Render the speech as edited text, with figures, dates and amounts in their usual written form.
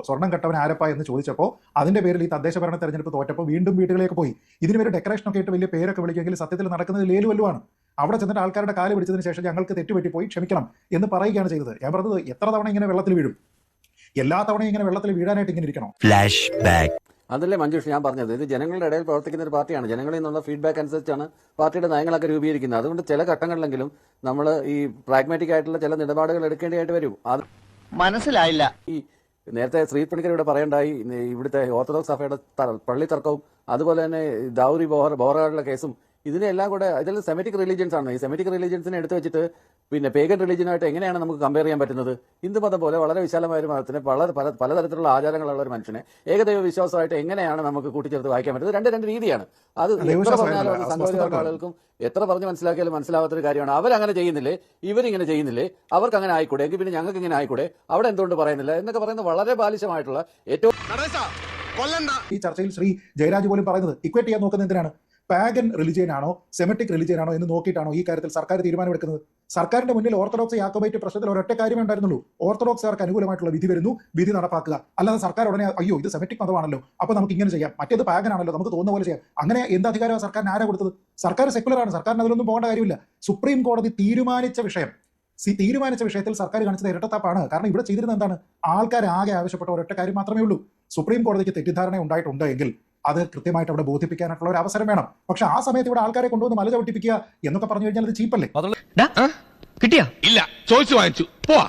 സ്വർണ്ണം കെട്ടവൻ ആരപ്പ എന്ന് ചോദിച്ചപ്പോൾ അതിന്റെ പേരിൽ ഈ തദ്ദേശ ഭരണ തെരഞ്ഞെടുപ്പ് തോറ്റപ്പോൾ വീണ്ടും വീടുകളിലേക്ക് പോയി. ഇതിന് ഒരു ഡെക്കറേഷൻ ഒക്കെ ആയിട്ട് വലിയ പേരൊക്കെ വിളിക്കുമെങ്കിൽ സത്യത്തിൽ നടക്കുന്നത് ലേലുവല്ലുവാണ്. അവിടെ ചെന്നിട്ട് ആൾക്കാരുടെ കാല് പിടിച്ചതിന് ശേഷം ഞങ്ങൾക്ക് തെറ്റുപറ്റിപ്പോയി ക്ഷമിക്കണം എന്ന് പറയുകയാണ് ചെയ്തത്. ഞാൻ പറഞ്ഞത് എത്ര തവണ ഇങ്ങനെ വെള്ളത്തിൽ വീഴും? എല്ലാ തവണയും ഇങ്ങനെ വെള്ളത്തിൽ വീഴാനായിട്ട് ഇങ്ങനെ ഇരിക്കണം. Flash back. അതല്ലേ മഞ്ജുഷ് ഞാൻ പറഞ്ഞത്, ഇത് ജനങ്ങളുടെ ഇടയിൽ പ്രവർത്തിക്കുന്ന ഒരു പാർട്ടിയാണ്. ജനങ്ങളിൽ നിന്നുള്ള ഫീഡ്ബാക്ക് അനുസരിച്ചാണ് പാർട്ടിയുടെ നയങ്ങളൊക്കെ രൂപീകരിക്കുന്നത്. അതുകൊണ്ട് ചില ഘട്ടങ്ങളിലെങ്കിലും നമ്മൾ ഈ പ്രാഗ്മാറ്റിക് ആയിട്ടുള്ള ചില നിലപാടുകൾ എടുക്കേണ്ടതായിട്ട് വരും. അത് മനസ്സിലായില്ല. ഈ നേരത്തെ ശ്രീ പണിക്കർ ഇവിടെ പറയണ്ടായി, ഇവിടുത്തെ ഓർത്തഡോക്സ് സഭയുടെ പള്ളി തർക്കവും അതുപോലെ തന്നെ ദൗറി ബോറകളുടെ കേസും ഇതിനെല്ലാം കൂടെ ഇതെല്ലാം സെമിറ്റിക് റിലീജിയൻസ് ആണ്. ഈ സെമിറ്റിക് റിലീജിയൻസിനെ എടുത്തു വെച്ചിട്ട് പിന്നെ പേഗൻ റിലീജിയനായിട്ട് എങ്ങനെയാണ് നമുക്ക് കമ്പയർ ചെയ്യാൻ പറ്റുന്നത്? ഹിന്ദുമതം പോലെ വളരെ വിശാലമായ ഒരു മതത്തിന് പലതരത്തിലുള്ള ആചാരങ്ങളുള്ള ഒരു മനുഷ്യനെ ഏകദൈവ വിശ്വാസമായിട്ട് എങ്ങനെയാണ് നമുക്ക് കൂട്ടിച്ചേർത്ത് വായിക്കാൻ പറ്റുന്നത്? രണ്ട് രീതിയാണ്. അത് എത്ര പറഞ്ഞാലും സംഘപരിവാർ ആളുകൾക്കും എത്ര പറഞ്ഞ് മനസ്സിലാക്കിയാലും മനസ്സിലാവാത്തൊരു കാര്യമാണ്. അവരങ്ങനെ ചെയ്യുന്നില്ലേ, ഇവരിങ്ങനെ ചെയ്യുന്നില്ലേ, അവർക്ക് അങ്ങനെ ആയിക്കൂടെ, എങ്കിൽ പിന്നെ ഞങ്ങൾക്ക് ഇങ്ങനെ ആയിക്കൂടെ, അവിടെ എന്തുകൊണ്ട് പറയുന്നില്ല എന്നൊക്കെ പറയുന്നത് വളരെ ബാലിശമായിട്ടുള്ള ഏറ്റവും ഈ ചർച്ചയിൽ ശ്രീ ജയരാജ് പോലും പറയുന്നത് ഇക്വേറ്റ് ചെയ്യാൻ നോക്കുന്നത് എന്തിനാണ്? പാഗൻ റിലിജിയൻ ആണോ സെമിറ്റിക് റിലിജിയൻ ആണോ എന്ന് നോക്കിയിട്ടാണോ ഈ കാര്യത്തിൽ സർക്കാർ തീരുമാനമെടുക്കുന്നത്? സർക്കാരിന്റെ മുന്നിൽ ഓർത്തഡോക്സ് യാക്കോബൈറ്റ് പ്രശ്നത്തിൽ ഒരൊറ്റ കാര്യമേ ഉണ്ടായിരുന്നുള്ളൂ, ഓർത്തഡോക്സുകാർക്ക് അനുകൂലമായിട്ടുള്ള വിധി വരുന്നു, വിധി നടപ്പാക്കുക. അല്ലാതെ സർക്കാർ ഉടനെ അയ്യോ ഇത് സെമിറ്റിക് മതമാണല്ലോ അപ്പൊ നമുക്ക് ഇങ്ങനെ ചെയ്യാം, മറ്റേത് പാഗൻ ആണല്ലോ നമുക്ക് തോന്നുന്ന പോലെ ചെയ്യാം, അങ്ങനെ എന്ത് അധികാരമാണ് സർക്കാരിന് ആരാ കൊടുത്തത്? സർക്കാർ സെക്കുലർ ആണ്, സർക്കാരിന് അതിലൊന്നും പോകേണ്ട കാര്യമില്ല. സുപ്രീം കോടതി തീരുമാനിച്ച വിഷയത്തിൽ സർക്കാർ കാണിച്ചത് ഇരട്ടത്താപ്പാണ്. കാരണം ഇവിടെ ചെയ്തിരുന്നത് എന്താണ്? ആൾക്കാർ ആകെ ആവശ്യപ്പെട്ട ഒരൊറ്റ കാര്യം മാത്രമേ ഉള്ളൂ. സുപ്രീം കോടതിക്ക് തെറ്റിദ്ധാരണ ഉണ്ടായിട്ടുണ്ട് എങ്കിൽ അത് കൃത്യമായിട്ട് അവിടെ ബോധിപ്പിക്കാനായിട്ടുള്ള ഒരു അവസരം വേണം. പക്ഷെ ആ സമയത്ത് ഇവിടെ ആൾക്കാരെ കൊണ്ടുവന്ന് മല ചവിട്ടിപ്പിക്കുക എന്നൊക്കെ പറഞ്ഞു കഴിഞ്ഞാൽ അത് ചീപ്പല്ലേ? കിട്ടിയാ? ഇല്ല, ചോദിച്ചു വാങ്ങിച്ചു. പോവാ.